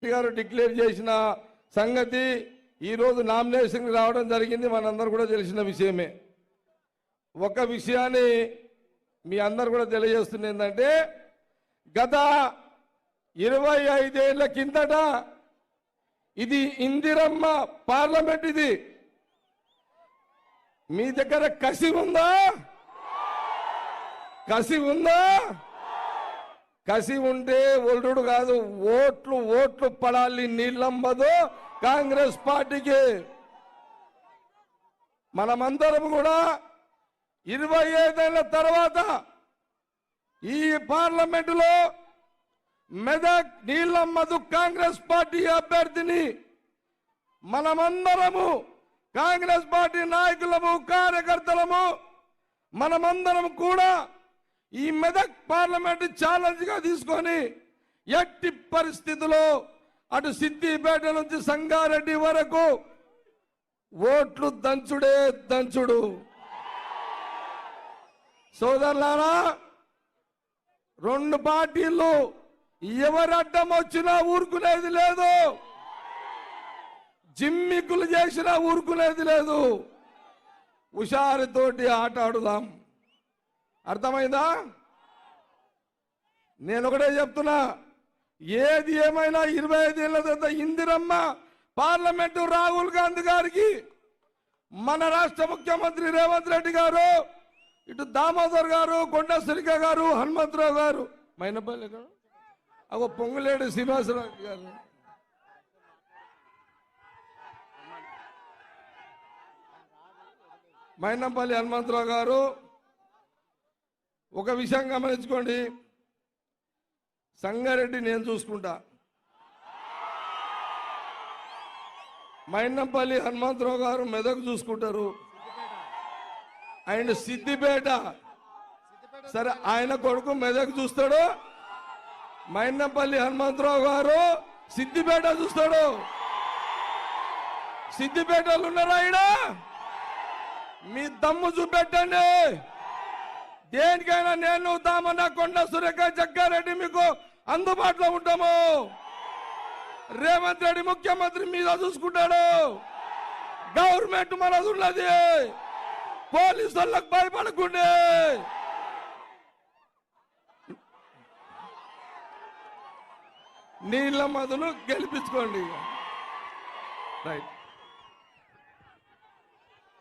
గారు డిక్లేర్ చేసిన సంగతి ఈరోజు నామినేషన్ రావడం జరిగింది. మనందరూ కూడా తెలిసిన విషయమే. ఒక విషయాన్ని మీ అందరు కూడా తెలియజేస్తుంది ఏంటంటే, గత 25 ఏళ్ల కిందట ఇది ఇందిరమ్మ పార్లమెంట్. ఇది మీ దగ్గర కసి ఉందా? కసి ఉందా? కసి ఉంటే ఒల్లుడు కాదు, ఓట్లు పడాలి. నీళ్ళమ్మదు కాంగ్రెస్ పార్టీకి. మనమందరం కూడా 25 ఏళ్ల తర్వాత ఈ పార్లమెంటులో మెదక్ నీళ్ళమ్మదు కాంగ్రెస్ పార్టీ అభ్యర్థిని మనమందరము, కాంగ్రెస్ పార్టీ నాయకులము, కార్యకర్తలము, మనమందరం కూడా ఈ మెదక్ పార్లమెంట్ ఛాలెంజ్ గా తీసుకొని ఎట్టి పరిస్థితుల్లో అటు సిద్దిపేట నుంచి సంగారెడ్డి వరకు ఓట్లు దంచుడే దంచుడు. సోదరులారా, 2 పార్టీలు ఎవరు అడ్డం వచ్చినా ఊరుకునేది లేదు, జిమ్మికులు చేసినా ఊరుకునేది లేదు. హుషారుతోటి ఆట ఆడుదాం. అర్థమైందా? నేను ఒకటే చెప్తున్నా, ఏది ఏమైనా 25 ఏళ్ల తర్వాత ఇందిరమ్మ పార్లమెంటు రాహుల్ గాంధీ గారికి, మన రాష్ట్ర ముఖ్యమంత్రి రేవంత్ రెడ్డి గారు, ఇటు దామోదర్ గారు, కొండ సురేఖ గారు, హనుమంతరావు గారు, మైనపల్లి గారు, అగో పొంగులేడు శ్రీనివాసరావు గారు, మైనంపల్లి హనుమంతరావు గారు. ఒక విషయం గమనించుకోండి, సంగారెడ్డి నేను చూసుకుంటా, మైనంపల్లి హనుమంతరావు గారు మెదక్ చూసుకుంటారు, ఆయన సిద్దిపేట, సరే ఆయన కొడుకు మెదక్ చూస్తాడు, మైనంపల్లి హనుమంతరావు గారు సిద్దిపేట చూస్తాడు. సిద్దిపేటలు ఉన్నారా? ఈడ మీ దమ్ము చూపెట్టండి. దేనికైనా నేను, దామన్న, కొండ సురేఖ, జగ్గారెడ్డి మీకు అందుబాటులో ఉంటాము. రేవంత్ రెడ్డి ముఖ్యమంత్రి మీద చూసుకుంటాడు. గవర్నమెంట్ మనది ఉన్నది. పోలీసు వాళ్ళకు భయపడకుండే. నీళ్ళ మధులు గెలిపించుకోండి. రైట్.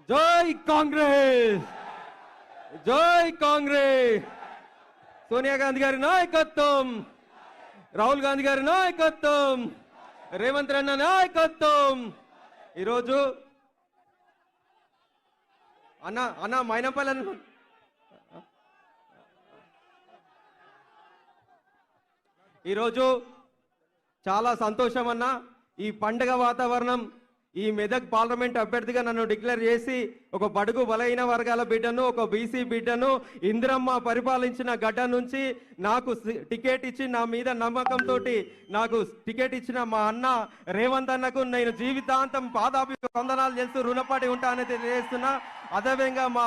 జై కాంగ్రెస్, జై కాంగ్రెస్. సోనియా గాంధీ గారి నాయకత్వం, రాహుల్ గాంధీ గారి నాయకత్వం, రేవంత్ రెడ్డి నాయకత్వం. ఈరోజు అన్న మైనంపల్లి ఈరోజు చాలా సంతోషం అన్న. ఈ పండుగ వాతావరణం, ఈ మెదక్ పార్లమెంట్ అభ్యర్థిగా నన్ను డిక్లేర్ చేసి ఒక బడుగు బలహీన వర్గాల బిడ్డను, ఒక బీసీ బిడ్డను, ఇందిరమ్మ పరిపాలించిన గడ్డ నుంచి నాకు టికెట్ ఇచ్చి నా మీద నమ్మకంతో నాకు టికెట్ ఇచ్చిన మా అన్న రేవంత్ అన్నకు నేను జీవితాంతం పాదాభివందనాలు చేస్తూ రుణపడి ఉంటానని తెలియజేస్తున్నా. అదేవిధంగా మా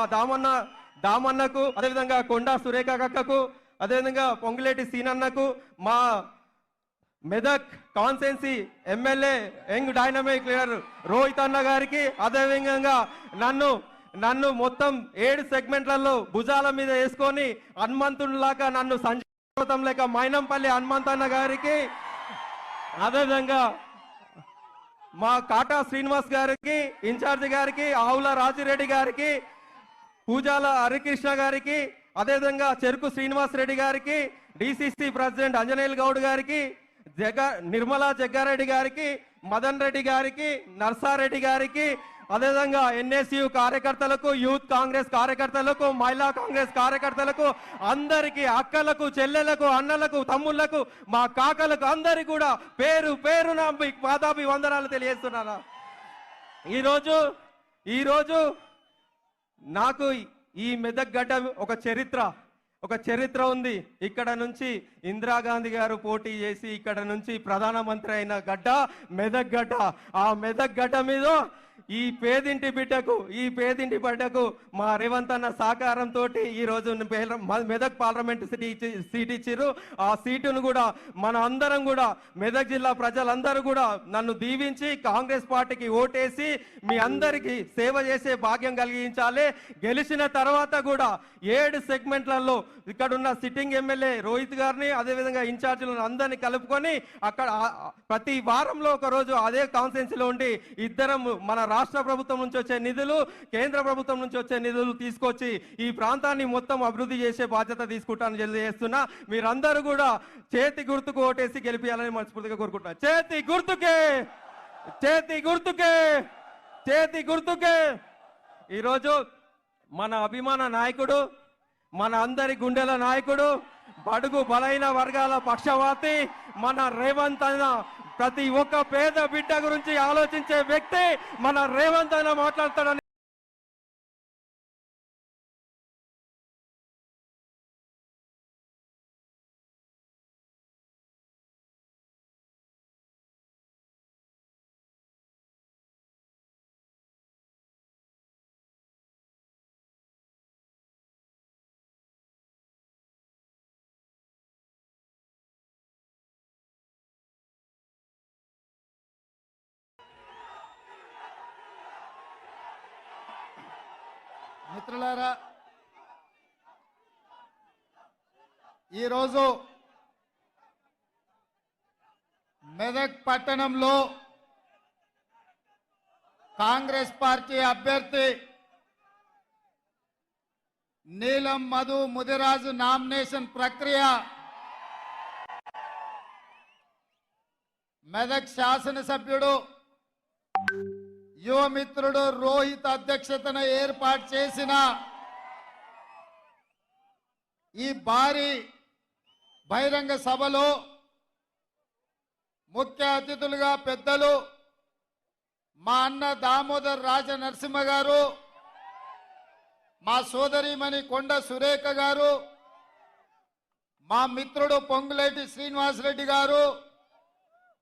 దామన్నకు, అదేవిధంగా కొండా సురేఖ అక్కకు, అదేవిధంగా పొంగులేటి సీనన్నకు, మా Medak constituency MLA young dynamic leader Rohit అన్న గారికి, అదేవిధంగా నన్ను మొత్తం 7 సెగ్మెంట్లలో భుజాల మీద వేసుకొని హనుమంతుడిలాగా నన్ను సంజీతం లేక మైనంపల్లి హనుమంత్ అన్న గారికి, అదేవిధంగా మా కాటా శ్రీనివాస్ గారికి, ఇన్ఛార్జి గారికి, ఆవుల రాజిరెడ్డి గారికి, పూజాల హరికృష్ణ గారికి, అదేవిధంగా చెరుకు శ్రీనివాస్ రెడ్డి గారికి, డిసిసి ప్రెసిడెంట్ అంజనేయులు గౌడ్ గారికి, నిర్మలా జగ్గారెడ్డి గారికి, మదన్ రెడ్డి గారికి, నర్సారెడ్డి గారికి, అదేవిధంగా ఎన్ఎస్యు కార్యకర్తలకు, యూత్ కాంగ్రెస్ కార్యకర్తలకు, మహిళా కాంగ్రెస్ కార్యకర్తలకు, అందరికి, అక్కలకు, చెల్లెలకు, అన్నలకు, తమ్ముళ్లకు, మా కాకలకు అందరికి కూడా పేరు పేరున పాదాభివందనాలు తెలియజేస్తున్నాను. ఈరోజు నాకు ఈ మెదక్ గడ్డ ఒక చరిత్ర ఉంది. ఇక్కడ నుంచి ఇందిరాగాంధీ గారు పోటీ చేసి ఇక్కడ నుంచి ప్రధానమంత్రి అయిన గడ్డ మెదక్ గడ్డ. ఆ మెదక్ గడ్డ మీద ఈ పేదింటి బిడ్డకు మా రేవంత్ అన్న సహకారంతో ఈ రోజు మెదక్ పార్లమెంట్ సీట్ ఇచ్చిర్రు. ఆ సీటును కూడా మన అందరం కూడా మెదక్ జిల్లా ప్రజలందరూ కూడా నన్ను దీవించి కాంగ్రెస్ పార్టీకి ఓటేసి మీ అందరికీ సేవ చేసే భాగ్యం కలిగించాలి. గెలిచిన తర్వాత కూడా 7 సెగ్మెంట్లలో ఇక్కడ ఉన్న సిట్టింగ్ ఎమ్మెల్యే రోహిత్ గారిని అదేవిధంగా ఇన్ఛార్జీలను అందరినీ కలుపుకొని అక్కడ ప్రతి వారంలో ఒక రోజు అదే కాన్స్టిట్యున్సీలో ఉండి ఇద్దరం మన రాష్ట్ర ప్రభుత్వం నుంచి వచ్చే నిధులు, కేంద్ర ప్రభుత్వం నుంచి వచ్చే నిధులు తీసుకొచ్చి ఈ ప్రాంతాన్ని మొత్తం అభివృద్ధి చేసే బాధ్యత తీసుకుంటానని తెలియజేస్తున్నా. మీరందరూ కూడా చేతి గుర్తుకు ఓటేసి గెలిపించాలని మనస్ఫూర్తిగా కోరుకుంటున్నా. చేతి గుర్తుకే, చేతి గుర్తుకే, చేతి గుర్తుకే. ఈరోజు మన అభిమాన నాయకుడు, మన అందరి గుండెల నాయకుడు, బడుగు బలైన వర్గాల పక్షవాతి మన రేవంత్ అన్న, ప్రతి ఒక్క పేద బిడ్డ గురించి ఆలోచించే వ్యక్తి మన రేవంత్ అన్న మాట్లాడతాడని మిత్రులారా, ఈరోజు మెదక్ పట్టణంలో కాంగ్రెస్ పార్టీ అభ్యర్థి నీలం మధు ముదిరాజు నామినేషన్ ప్రక్రియ మెదక్ శాసనసభ్యుడు యువమిత్రుడు రోహిత్ అధ్యక్షతన ఏర్పాటు చేసిన ఈ భారీ బహిరంగ సభలో ముఖ్య అతిథులుగా పెద్దలు మా అన్న దామోదర్ రాజ నరసింహ గారు, మా సోదరిమణి కొండ సురేఖ గారు, మా మిత్రుడు పొంగులేటి శ్రీనివాసరెడ్డి గారు,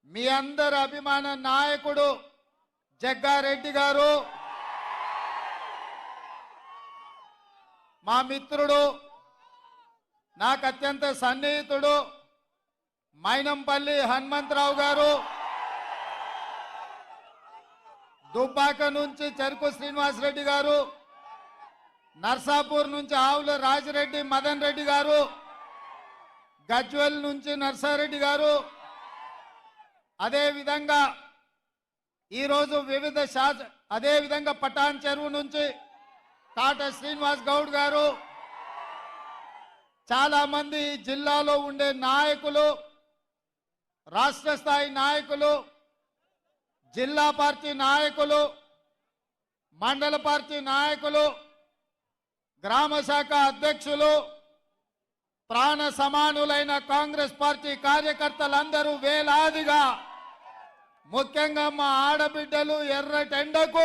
మీ అందరి అభిమాన నాయకుడు జగ్గారెడ్డి గారు, మా మిత్రుడు నాకు అత్యంత సన్నిహితుడు మైనంపల్లి హనుమంతరావు గారు, దుబ్బాక నుంచి చెరుకు శ్రీనివాసరెడ్డి గారు, నర్సాపూర్ నుంచి ఆవుల రాజిరెడ్డి మదన్ రెడ్డి గారు, గజ్వెల్ నుంచి నర్సారెడ్డి గారు, అదేవిధంగా ఈరోజు అదేవిధంగా పటాన్ చెరువు నుంచి కాట శ్రీనివాస్ గౌడ్ గారు, చాలా మంది జిల్లాలో ఉండే నాయకులు, రాష్ట్ర స్థాయి నాయకులు, జిల్లా పార్టీ నాయకులు, మండల పార్టీ నాయకులు, గ్రామ శాఖ అధ్యక్షులు, ప్రాణ సమానులైన కాంగ్రెస్ పార్టీ కార్యకర్తలందరూ వేలాదిగా, ముఖ్యంగా మా ఆడబిడ్డలు ఎర్రటెండకు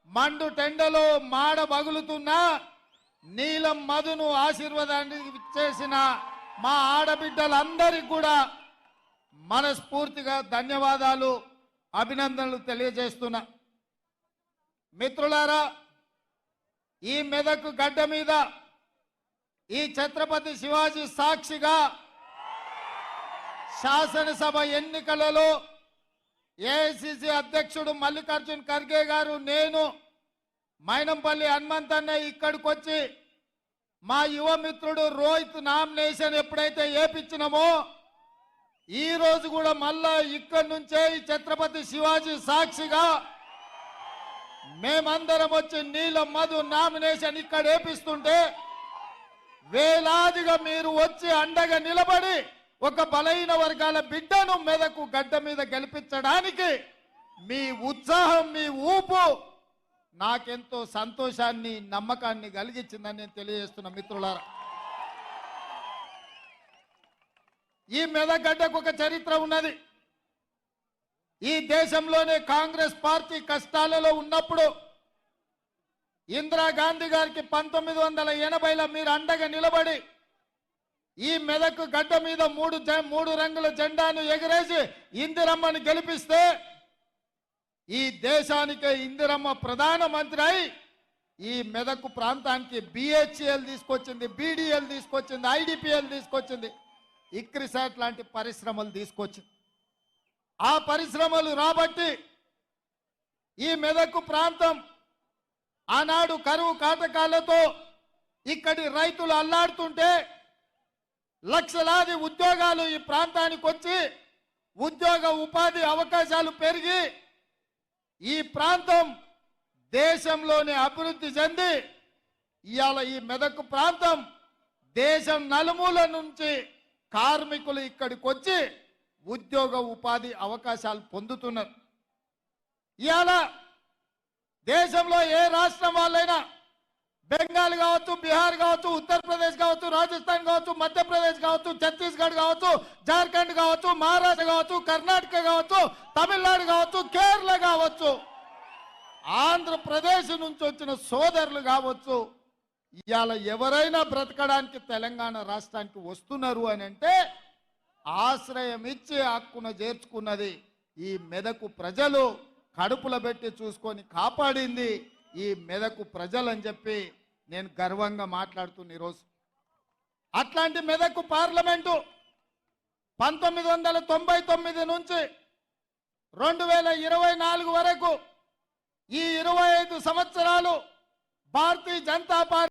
మండు టెండలో మాడ బగులుతున్న నీలం మధును ఆశీర్వాదాన్ని ఇచ్చేసిన మా ఆడబిడ్డలందరికీ కూడా మనస్ఫూర్తిగా ధన్యవాదాలు, అభినందనలు తెలియజేస్తున్నా. మిత్రులారా, ఈ మెదక్ గడ్డ మీద ఈ ఛత్రపతి శివాజీ సాక్షిగా శాసనసభ ఎన్నికలలో ఏఐసిసి అధ్యక్షుడు మల్లికార్జున్ ఖర్గే గారు, నేను మైనంపల్లి హనుమంతన్న ఇక్కడికి వచ్చి మా యువ మిత్రుడు రోహిత్ నామినేషన్ ఎప్పుడైతే ఏపించినామో ఈ రోజు కూడా మళ్ళా ఇక్కడి నుంచే ఈ ఛత్రపతి శివాజీ సాక్షిగా మేమందరం వచ్చి నీలం మధు నామినేషన్ ఇక్కడ ఏపిస్తుంటే వేలాదిగా మీరు వచ్చి అండగా నిలబడి ఒక బలహీన వర్గాల బిడ్డను మెదకు గడ్డ మీద గెలిపించడానికి మీ ఉత్సాహం, మీ ఊపు నాకెంతో సంతోషాన్ని, నమ్మకాన్ని కలిగించిందని నేను తెలియజేస్తున్నా. మిత్రులారా, ఈ మెదక్ గడ్డకు ఒక చరిత్ర ఉన్నది. ఈ దేశంలోనే కాంగ్రెస్ పార్టీ కష్టాలలో ఉన్నప్పుడు ఇందిరాగాంధీ గారికి 1980లో మీరు అండగా నిలబడి ఈ మెదక్ గడ్డ మీద మూడు రంగుల జెండాను ఎగిరేసి ఇందిరమ్మని గెలిపిస్తే ఈ దేశానికే ఇందిరమ్మ ప్రధానమంత్రి అయి ఈ మెదక్ ప్రాంతానికి బిహెచ్ఎల్ తీసుకొచ్చింది, బీడీఎల్ తీసుకొచ్చింది, ఐడిపిఎల్ తీసుకొచ్చింది, ఇక్రిసాట్ లాంటి పరిశ్రమలు తీసుకొచ్చింది. ఆ పరిశ్రమలు రాబట్టి ఈ మెదక్ ప్రాంతం ఆనాడు కరువు కాటకాలతో ఇక్కడి రైతులు అల్లాడుతుంటే లక్షలాది ఉద్యోగాలు ఈ ప్రాంతానికి వచ్చి ఉద్యోగ ఉపాధి అవకాశాలు పెరిగి ఈ ప్రాంతం దేశంలోనే అభివృద్ధి చెంది ఇవాళ ఈ మెదక్ ప్రాంతం దేశం నలుమూల నుంచి కార్మికులు ఇక్కడికి వచ్చి ఉద్యోగ ఉపాధి అవకాశాలు పొందుతున్నారు. ఇవాళ దేశంలో ఏ రాష్ట్రం వాళ్ళైనా బెంగాల్ కావచ్చు, బీహార్ కావచ్చు, ఉత్తరప్రదేశ్ కావచ్చు, రాజస్థాన్ కావచ్చు, మధ్యప్రదేశ్ కావచ్చు, ఛత్తీస్గఢ్ కావచ్చు, జార్ఖండ్ కావచ్చు, మహారాష్ట్ర కావచ్చు, కర్ణాటక కావచ్చు, తమిళనాడు కావచ్చు, కేరళ కావచ్చు, ఆంధ్రప్రదేశ్ నుంచి వచ్చిన సోదరులు కావచ్చు, ఇవాళ ఎవరైనా బ్రతకడానికి తెలంగాణ రాష్ట్రానికి వస్తున్నారు అని అంటే ఆశ్రయం ఇచ్చి హక్కున చేర్చుకున్నది ఈ మెదకు ప్రజలు, కడుపులో పెట్టి చూసుకొని కాపాడింది ఈ మెదకు ప్రజలు అని చెప్పి నేను గర్వంగా మాట్లాడుతున్న ఈరోజు. అట్లాంటి మెదకు పార్లమెంటు 1999 నుంచి 2024 వరకు ఈ 25 సంవత్సరాలు భారతీయ జనతా పార్టీ